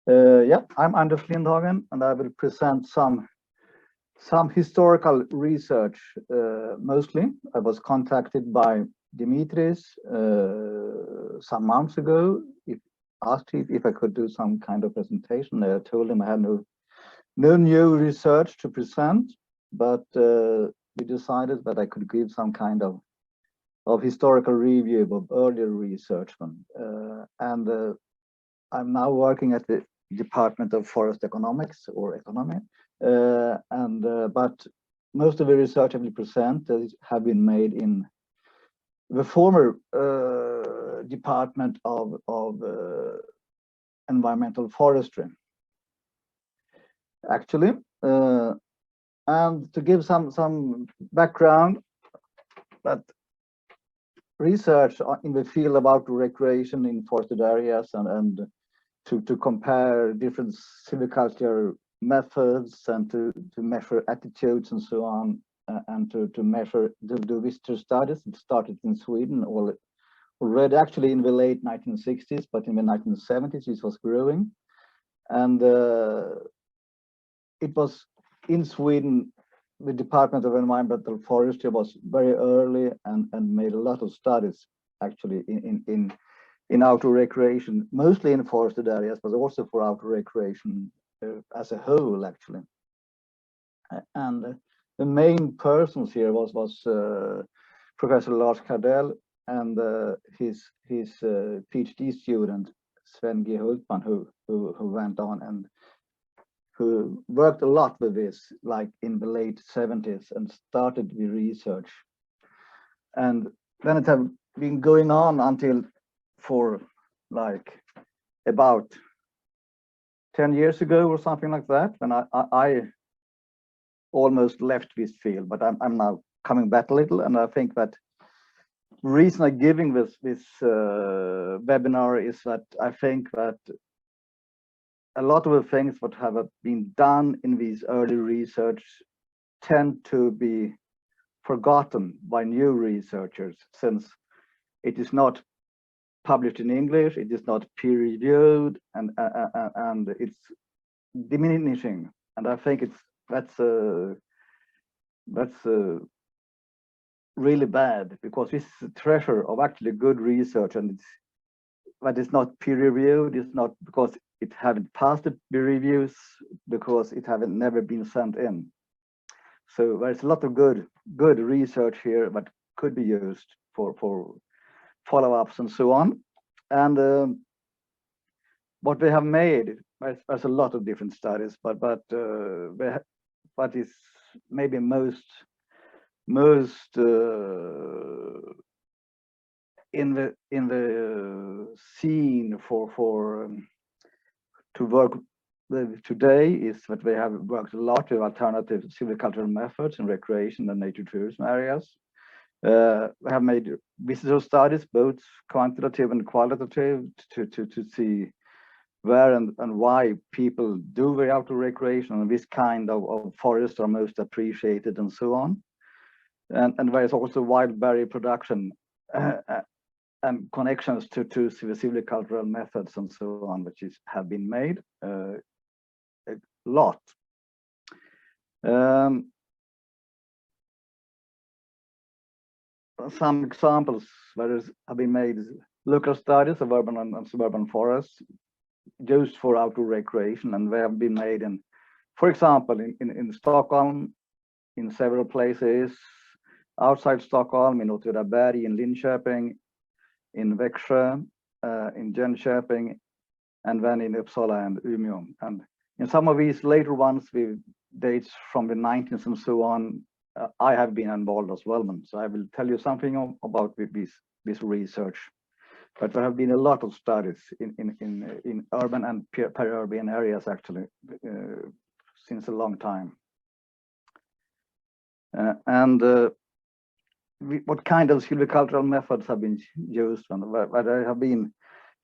Yeah, I'm Anders Lindhagen, and I will present some historical research. Mostly, I was contacted by Dimitris some months ago. Asked if I could do some kind of presentation. I told him I had no new research to present, but we decided that I could give some kind of historical review of earlier research. And I'm now working at the Department of Forest Economics or Economy, but most of the research I will present have been made in the former Department of Environmental Forestry, actually. And to give some background, that research in the field about recreation in forested areas and to compare different silviculture methods and to measure attitudes and so on, and to measure the visitor studies. It started in Sweden already actually in the late 1960s, but in the 1970s it was growing. And it was in Sweden, the Department of Environmental Forestry was very early and made a lot of studies actually in outdoor recreation, mostly in forested areas, but also for outdoor recreation as a whole, actually. And the main persons here was Professor Lars Kardell and his PhD student Sven G. Hultman, who went on and who worked a lot with this, like in the late 70s, and started the research. And then it have been going on until for like about 10 years ago or something like that, when I almost left this field, but I'm now coming back a little. And I think that the reason I'm giving this webinar is that I think that a lot of the things that have been done in these early research tend to be forgotten by new researchers, since it is not published in English, it is not peer-reviewed, and it's diminishing. And I think that's really bad, because this is a treasure of actually good research, and it's not peer-reviewed. It's not because it haven't passed the reviews, because it haven't never been sent in. So there's a lot of good research here that could be used for follow-ups and so on. And what they have made, there's a lot of different studies, but what is maybe most in the scene for to work with today is that they have worked a lot with alternative silvicultural methods in recreation and nature tourism areas. They have made visitor studies, both quantitative and qualitative, to see where and why people do the outdoor recreation and this kind of forests are most appreciated and so on. And there is also wild berry production and connections to silvicultural methods and so on, which have been made a lot. Some examples where have been made local studies of urban and suburban forests used for outdoor recreation, and they have been made in, for example, in Stockholm, in several places, outside Stockholm, in Åtvidaberg, in Linköping, in Växjö, in Jönköping, and then in Uppsala and Umeå. And in some of these later ones with dates from the 90s and so on, I have been involved as well. So I will tell you something about this research. But there have been a lot of studies in urban and peri-urban areas actually since a long time. What kind of silvicultural methods have been used? And there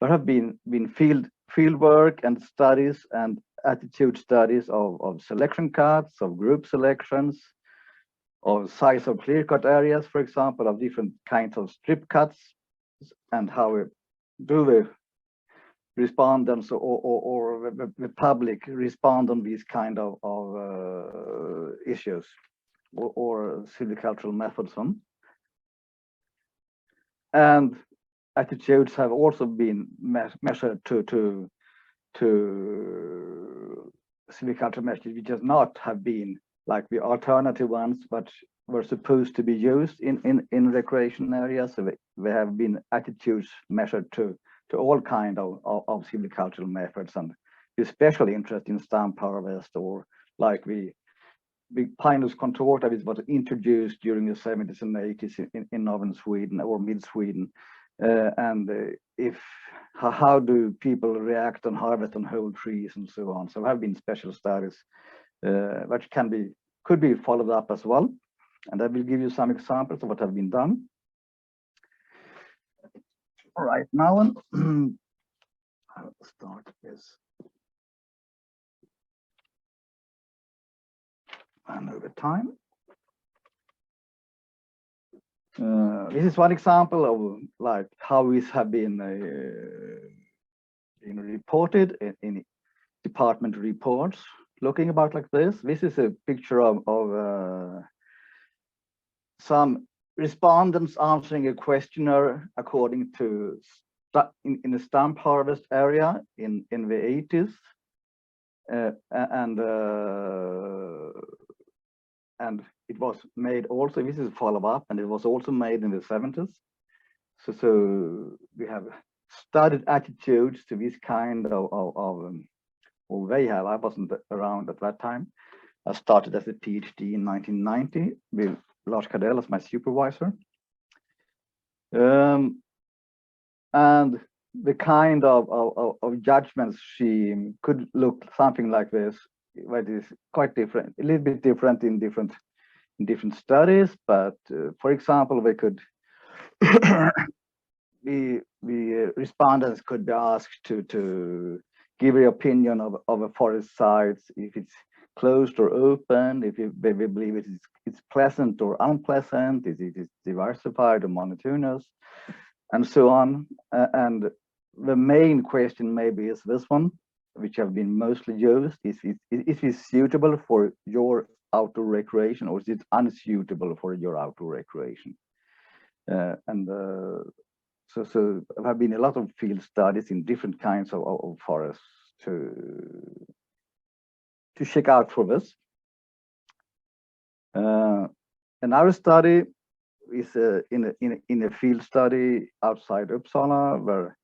have been field work and studies and attitude studies of selection cuts, of group selections, of size of clear-cut areas, for example, of different kinds of strip cuts, and how we do respondents or the public respond on these kind of issues or silvicultural methods on. And attitudes have also been measured to silvicultural measures which does not have been like the alternative ones, but were supposed to be used in recreation areas. So they have been attitudes measured to all kind of silvicultural methods, and especially interest in stump harvest, or like the Pinus contorta, which was introduced during the 70s and 80s in northern Sweden or mid Sweden. How do people react on harvest on whole trees and so on. So there have been special studies which could be followed up as well. And I will give you some examples of what have been done. All right, now I'll start this. And over time. This is one example of like how these have been reported in department reports. Looking about like this. This is a picture of some respondents answering a questionnaire according to in the stump harvest area in the 80s, and it was made also. This is a follow-up, and it was also made in the 70s. So we have studied attitudes to this kind of or they have. I wasn't around at that time. I started as a PhD in 1990 with Lars Cardell as my supervisor. And the kind of judgments she could look something like this, but is quite different, a little bit different in different studies. But for example, we could the respondents could be asked to give their opinion of a forest site, if it's closed or open, if they believe it's pleasant or unpleasant, is it diversified or monotonous, and so on. And the main question maybe is this one, which have been mostly used: is it suitable for your outdoor recreation, or is it unsuitable for your outdoor recreation? So there have been a lot of field studies in different kinds of forests to check out for this. Another study is in a field study outside Uppsala, where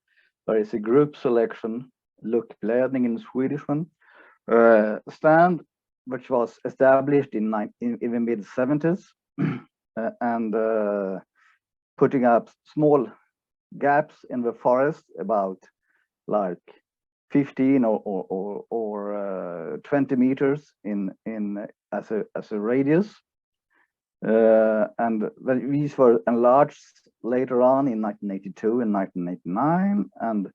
there is a group selection, Luckblädning in Swedish one, stand, which was established in the mid 70s, and putting up small gaps in the forest about like 15 or 20 meters in as a radius, and these were enlarged later on in 1982 and 1989, and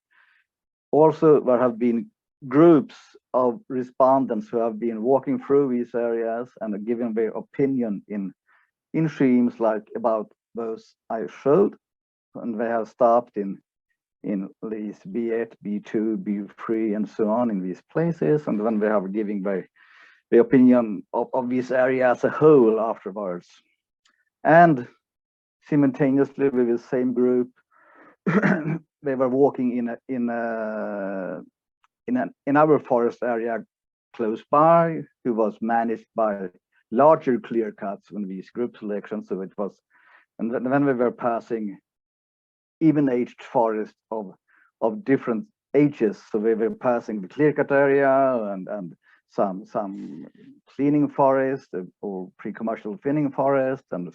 also there have been groups of respondents who have been walking through these areas and giving their opinion in streams like about those I showed, and they have stopped in these B8, B2, B3, and so on in these places, and then they have giving the opinion of this area as a whole afterwards. And simultaneously with the same group, they were walking in our forest area close by, who was managed by larger clear cuts in these group selections. So it was, and then we were passing even-aged forests of different ages. So we were passing the clear-cut area and some cleaning forest or pre-commercial thinning forest, and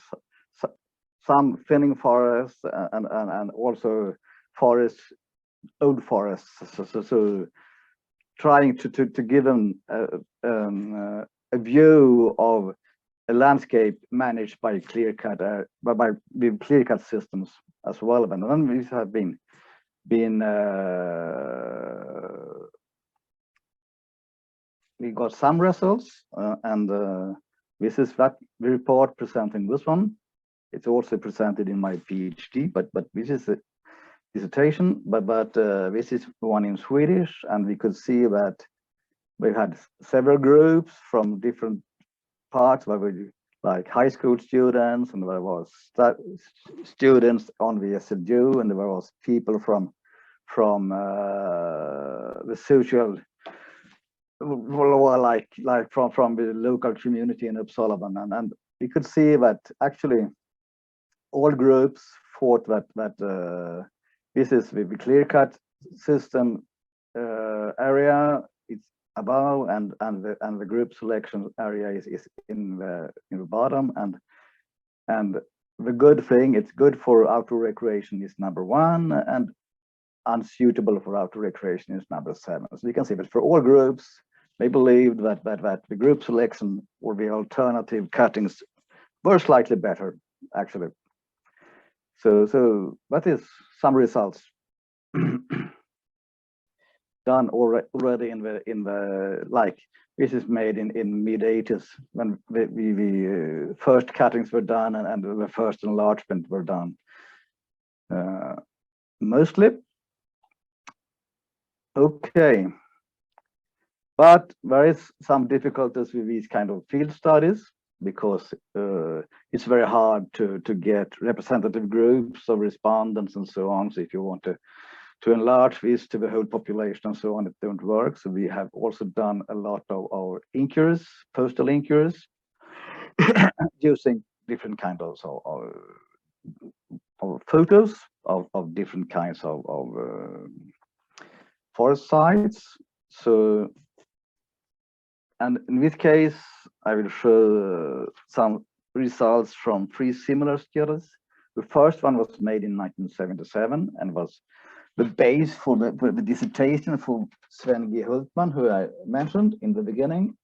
some thinning forests, and also forests, old forests. So trying to give them a view of a landscape managed by clear-cut by clear-cut systems as well. And then these have been we got some results, and this is that report presenting this one. It's also presented in my PhD, but this dissertation, but this is one in Swedish, and we could see that we had several groups from different parts, where we like high school students, and there was students on the SLU, and there was people from the social, like from the local community in Uppsala, and we could see that actually all groups thought that this is the clear-cut system area. It's above, and the group selection area is in the bottom, and the good thing, it's good for outdoor recreation, is number 1, and unsuitable for outdoor recreation is number 7. So you can see that for all groups, they believed that the group selection or the alternative cuttings were slightly better, actually. So that is some results done already in the like, this is made in mid-80s, when the first cuttings were done, and the first enlargement were done. Mostly. Okay. But there is some difficulties with these kind of field studies, because it's very hard to get representative groups of respondents and so on. So if you want to enlarge this to the whole population and so on, it don't work. So we have also done a lot of our inquiries, postal inquiries, using different kinds of photos of different kinds of forest sites. So, and in this case, I will show some results from 3 similar studies. The first one was made in 1977 and was the base for the dissertation for Sven G. Hultman, who I mentioned in the beginning.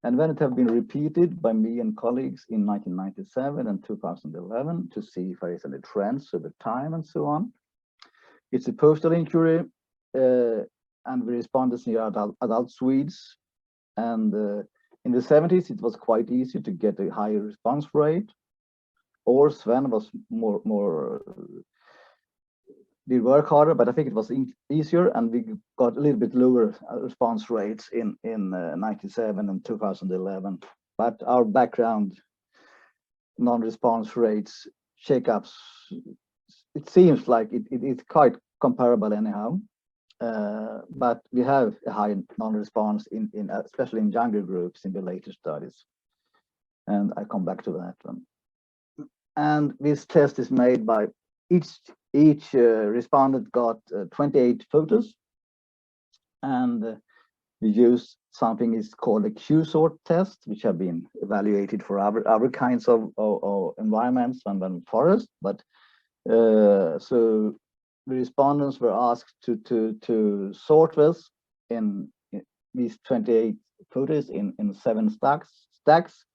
And then it has been repeated by me and colleagues in 1997 and 2011 to see if there is any trends over time and so on. It's a postal inquiry, and the respondents are adult Swedes. And in the 70s, it was quite easy to get a higher response rate. Or Sven was more did work harder, but I think it was easier, and we got a little bit lower response rates in 97 and 2011. But our background non-response rates shakeups, it seems like it's quite comparable anyhow. But we have a high non-response in especially in younger groups in the later studies, and I come back to that one. And this test is made by each respondent got 28 photos, and we use something is called a Q-sort test, which have been evaluated for other kinds of environments than forest. But so the respondents were asked to sort this in these 28 photos in 7 stacks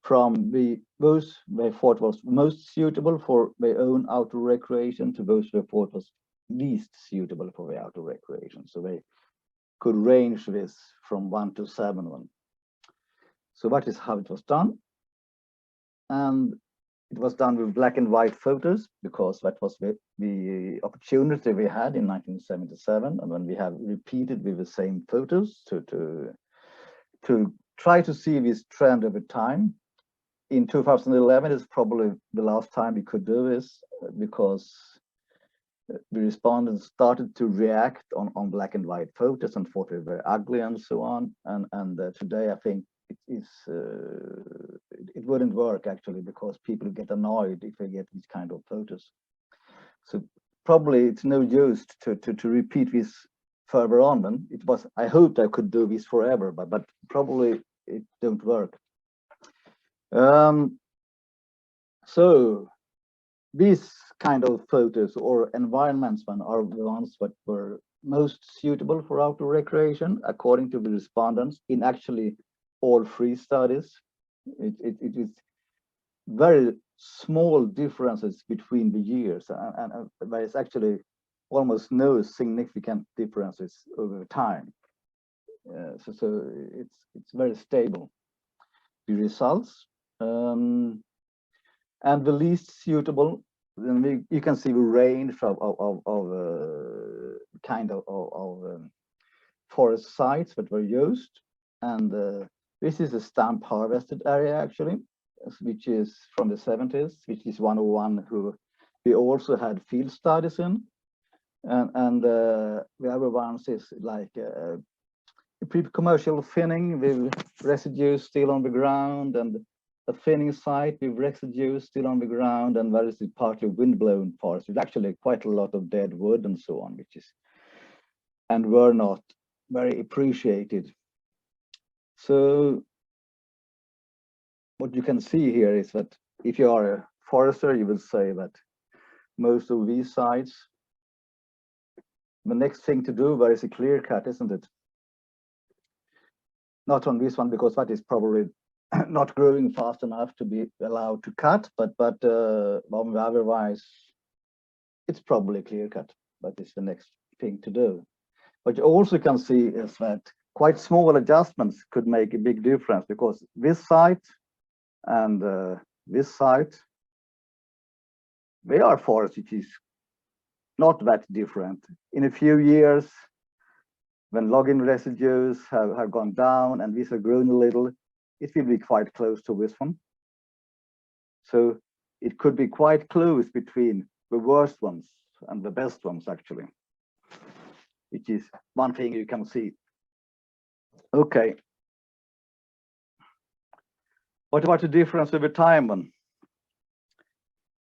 from those they thought was most suitable for their own outdoor recreation to those they thought was least suitable for the outdoor recreation. So they could range this from 1 to 7. So that is how it was done. And it was done with black and white photos, because that was the opportunity we had in 1977, and when we have repeated with the same photos to try to see this trend over time. In 2011 is probably the last time we could do this, because the respondents started to react on black and white photos and thought they were ugly and so on. And today I think it wouldn't work actually, because people get annoyed if they get these kind of photos. So probably it's no use to repeat this further on. And it was, I hoped I could do this forever, but probably it don't work. So these kind of photos or environments are the ones that were most suitable for outdoor recreation, according to the respondents, in actually all 3 studies. It is very small differences between the years, and there is actually almost no significant differences over time. So it's very stable, the results. And the least suitable then you can see the range of kind of forest sites that were used. And this is a stump harvested area actually, which is from the 70s, which is 101 who we also had field studies in. And the other ones is like pre-commercial thinning with residues still on the ground, and a thinning site with residues still on the ground, and there is partly windblown forest with actually quite a lot of dead wood and so on, which is and were not very appreciated. So what you can see here is that if you are a forester, you will say that most of these sites, the next thing to do, there is a clear cut, isn't it? Not on this one, because that is probably not growing fast enough to be allowed to cut, but otherwise it's probably clear cut. That is the next thing to do. What you also can see is that quite small adjustments could make a big difference, because this site and this site, they are forests which is not that different. In a few years, when logging residues have gone down and these have grown a little, it will be quite close to this one. So it could be quite close between the worst ones and the best ones, actually, which is one thing you can see. Okay. What about the difference over time then?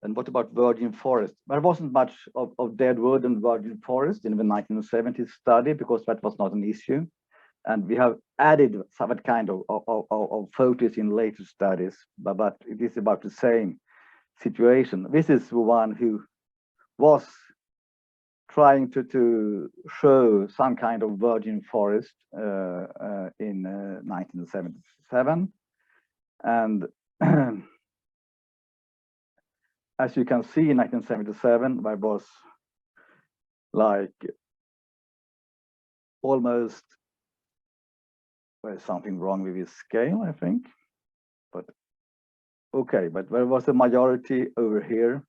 And what about virgin forest? There wasn't much of dead wood and virgin forest in the 1970s study, because that was not an issue. And we have added some kind of photos in later studies, but it is about the same situation. This is the one who was trying to show some kind of virgin forest in 1977. And as you can see, in 1977, there was like almost, there's something wrong with this scale, I think, but okay, but there was a majority over here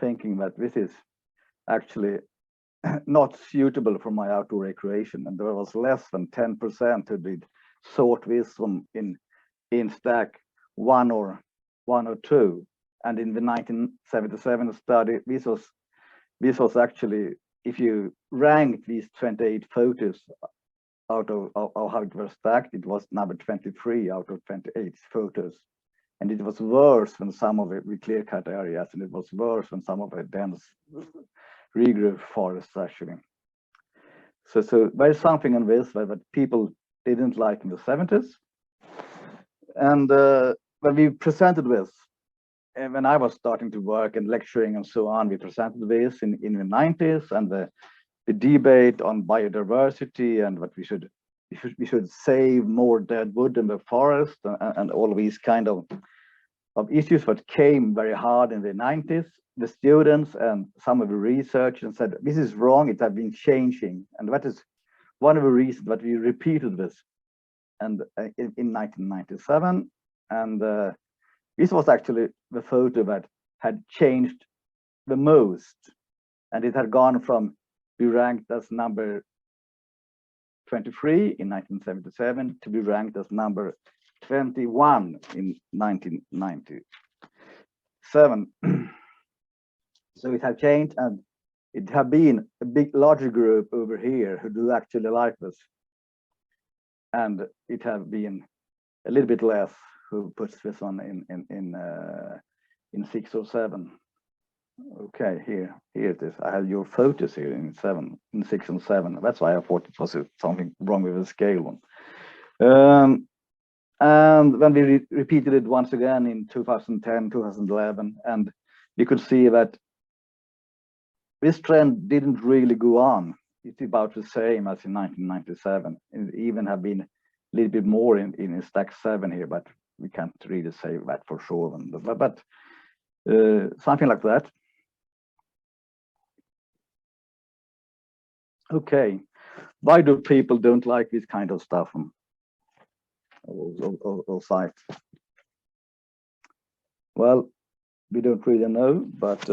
thinking that this is actually not suitable for my outdoor recreation, and there was less than 10% who did sort this one in stack one or two. And in the 1977 study, this was actually, if you ranked these 28 photos out of how it was stacked, it was number 23 out of 28 photos. And it was worse than some of the clear-cut areas, and it was worse than some of the dense regrowth forests, actually. So there's something in this that people didn't like in the 70s. And when we presented this, and when I was starting to work and lecturing and so on, we presented this in the 90s, and the debate on biodiversity and what we should save more dead wood in the forest, and all of these kind of issues that came very hard in the 90s. The students and some of the researchers said, this is wrong, it has been changing. And that is one of the reasons that we repeated this and in 1997. And this was actually the photo that had changed the most. And it had gone from be ranked as number 23 in 1977 to be ranked as number 21 in 1997. So it had changed, and it had been a big larger group over here who do actually like this, and it have been a little bit less who puts this on in 6 or 7. Okay, here it is. I have your photos here in 6 and 7. That's why I thought it was something wrong with the scale one. And when we repeated it once again in 2010, 2011, and we could see that this trend didn't really go on. It's about the same as in 1997. It even have been a little bit more in stack 7 here, but we can't really say that for sure. But something like that. Okay, why do people don't like this kind of stuff or sites? Well, we don't really know, but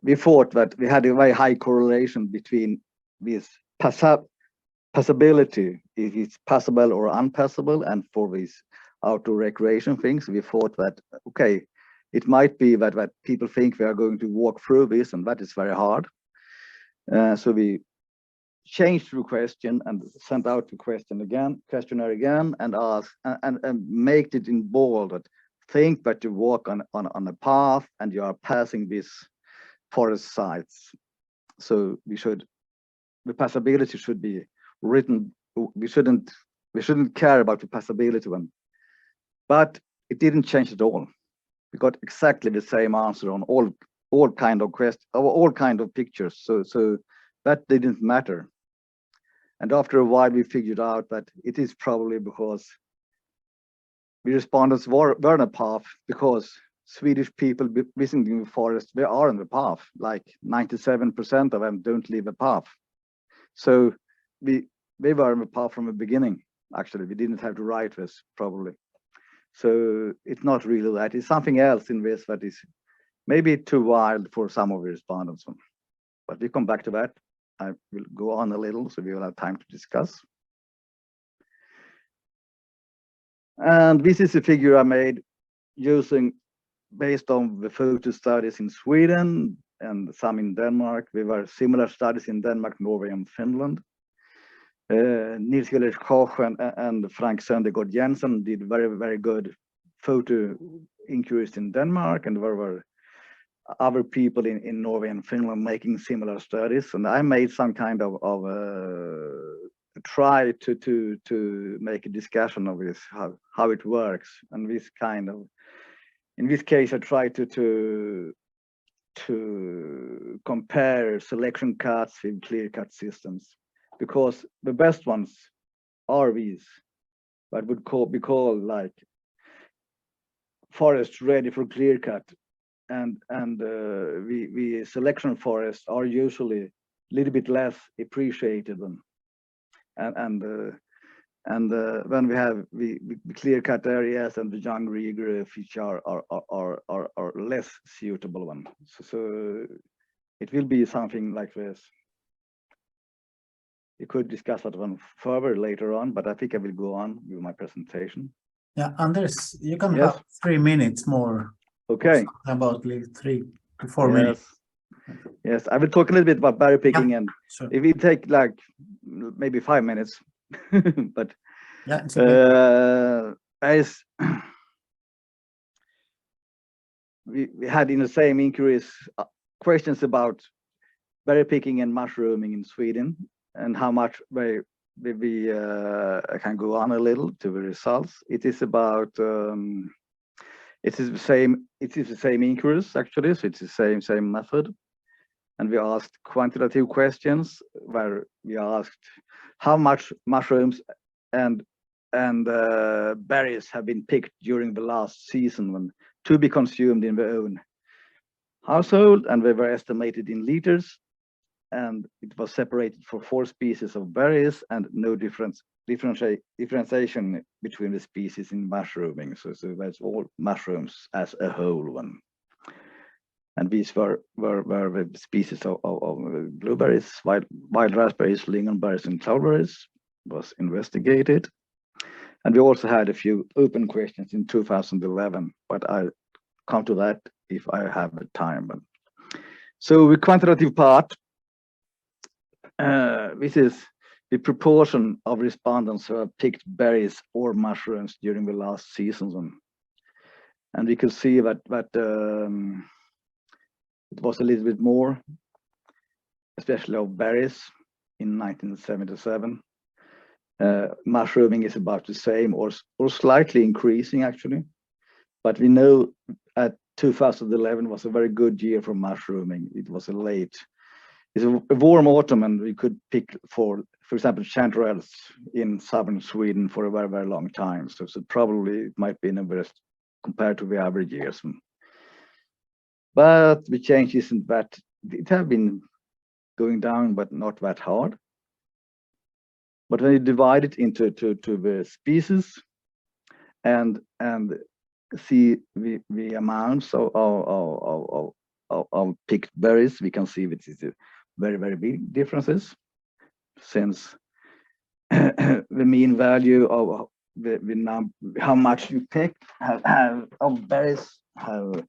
we thought that we had a very high correlation between this passability, if it's passable or unpassable, and for these outdoor recreation things, we thought that, okay, it might be that people think we are going to walk through this, and that is very hard. So we changed the question and sent out the questionnaire again, and asked and make it in bold that think that you walk on a path and you are passing these forest sites. So the passability should be written. We shouldn't care about the passability one, but it didn't change at all. We got exactly the same answer on all kind of questions, all kind of pictures. So that didn't matter. And after a while, we figured out that it is probably because the respondents were on a path, because Swedish people visiting the forest, they are on the path. Like 97% of them don't leave a path. So they were on the path from the beginning. Actually, we didn't have to write this probably. So it's not really that. It's something else in this that is maybe too wild for some of the respondents. But we come back to that. I will go on a little, so we will have time to discuss. And this is a figure I made based on the photo studies in Sweden and some in Denmark. There were similar studies in Denmark, Norway, and Finland. Nils Gillers Koch and Frank Søndergaard Jensen did very, very good photo inquiries in Denmark, and there were other people in Norway and Finland making similar studies. And I made some kind of try to make a discussion of this, how it works, and this kind of, in this case, I tried to compare selection cuts with clear cut systems, because the best ones are these, that would be called like forests ready for clear cut, and the selection forests are usually a little bit less appreciated than, and when we have the clear cut areas and the young regrowth, which are less suitable one. So it will be something like this. We could discuss that one further later on, but I think I will go on with my presentation. Yeah, Anders, you can have 3 minutes more. Okay. About like 3 to 4 minutes. Yes, I will talk a little bit about berry picking, and sure. If we take like maybe 5 minutes, but yeah, it's okay. We had in the same inquiries questions about berry picking and mushrooming in Sweden, and how much I can go on a little to the results. It is about it is the same inquiries actually, so it's the same method. And we asked quantitative questions, where we asked how much mushrooms and berries have been picked during the last season to be consumed in their own household, and they were estimated in liters, and it was separated for 4 species of berries, and no differentiation between the species in mushrooming. So that's all mushrooms as a whole one. And these were the species of blueberries, wild raspberries, lingonberries, and cloudberries was investigated. And we also had a few open questions in 2011, but I'll come to that if I have the time. So the quantitative part, this is the proportion of respondents who have picked berries or mushrooms during the last season. And we could see that it was a little bit more, especially of berries in 1977. Mushrooming is about the same, or slightly increasing actually. But we know at 2011 was a very good year for mushrooming. It was it's a warm autumn, and we could pick for example, chanterelles in southern Sweden for a very, very long time. So probably it might be an best compared to the average years. But the change isn't that, it have been going down, but not that hard. But when you divide it into the species and see the amounts of picked berries, we can see which is very, very big differences, since the mean value of how much you pick of berries have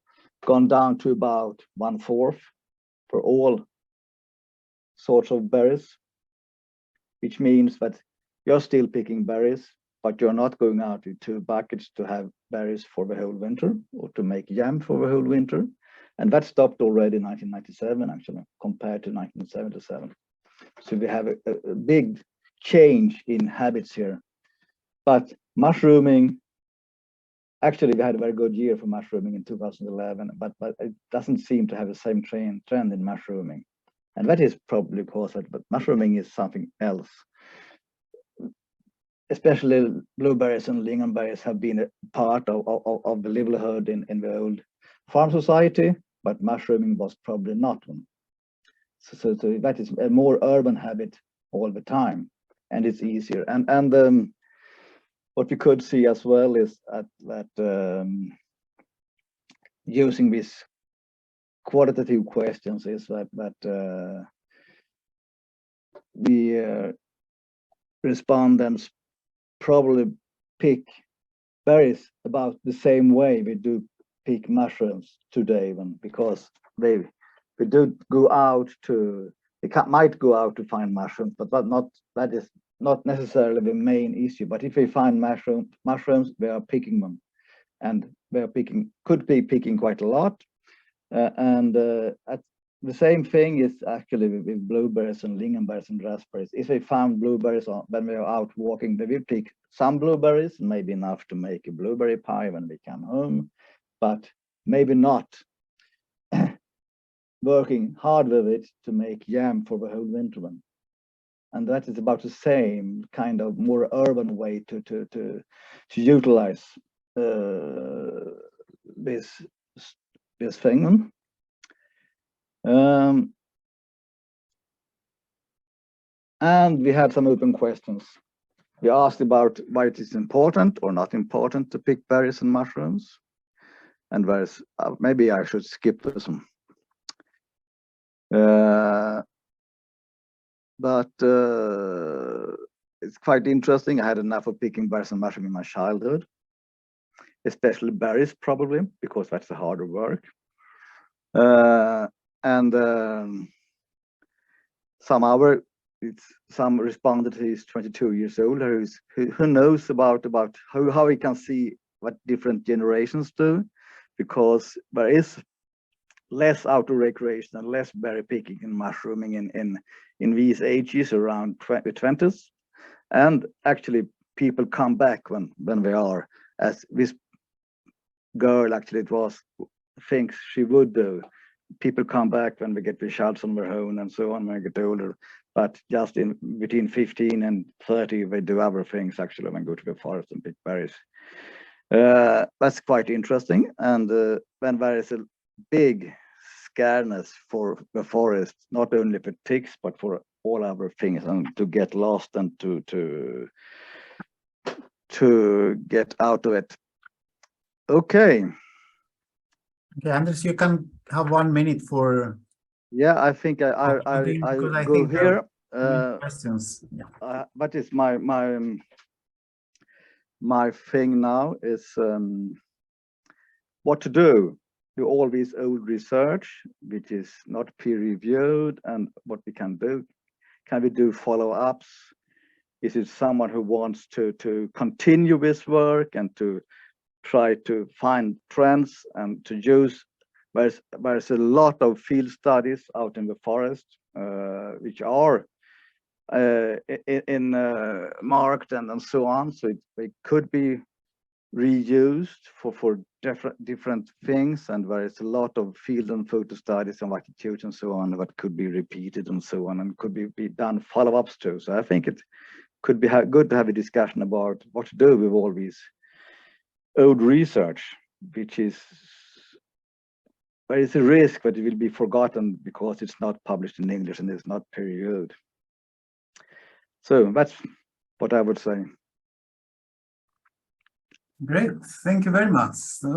gone down to about 1/4 for all sorts of berries, which means that you're still picking berries, but you're not going out with 2 buckets to have berries for the whole winter or to make jam for the whole winter. And that stopped already in 1997, actually, compared to 1977. So we have a big change in habits here. But mushrooming, actually, we had a very good year for mushrooming in 2011, but it doesn't seem to have the same trend in mushrooming. And that is probably because but mushrooming is something else. Especially blueberries and lingonberries have been a part of the livelihood in the old farm society, but mushrooming was probably not one. So that is a more urban habit all the time, and it's easier. And what we could see as well is that using these qualitative questions is that the respondents probably pick berries about the same way we do pick mushrooms today, even because they do go out to, might go out to find mushrooms, but that is not necessarily the main issue. But if they find mushrooms, they are picking them, and they are could be picking quite a lot. The same thing is actually with blueberries and lingonberries and raspberries. If they found blueberries when we are out walking, they will pick some blueberries, maybe enough to make a blueberry pie when we come home, but maybe not working hard with it to make jam for the whole winter one. And that is about the same kind of more urban way to utilize this thing. And we had some open questions. We asked about why it is important or not important to pick berries and mushrooms. And maybe I should skip this one. But it's quite interesting. I had enough of picking berries and mushrooms in my childhood, especially berries, probably, because that's the harder work. Some responded who's 22 years old, who knows about how we can see what different generations do, because there is less outdoor recreation and less berry picking and mushrooming in these ages around 20s, and actually people come back when they are, as this girl actually it was thinks she would do. People come back when they get the shots on their own and so on when they get older, but just in between 15 and 30 they do other things actually when they go to the forest and pick berries. That's quite interesting. And when there is a big scareness for the forest, not only for ticks but for all other things, and to get lost and to get out of it. Okay, Anders, you can have 1 minute for. Yeah, I think I go here. Questions. Yeah. That is my thing now is what to do all this old research, which is not peer-reviewed, and what we can do. Can we do follow-ups? Is it someone who wants to continue this work and to try to find trends and to use? There's a lot of field studies out in the forest, which are marked and so on. So they could be reused for different things, and there is a lot of field and photo studies and attitudes and so on that could be repeated and so on, and could be done follow-ups to. So I think it could be good to have a discussion about what to do with all these old research, which is there is a risk that it will be forgotten because it's not published in English and it's not peer-reviewed. So that's what I would say. Great. Thank you very much. So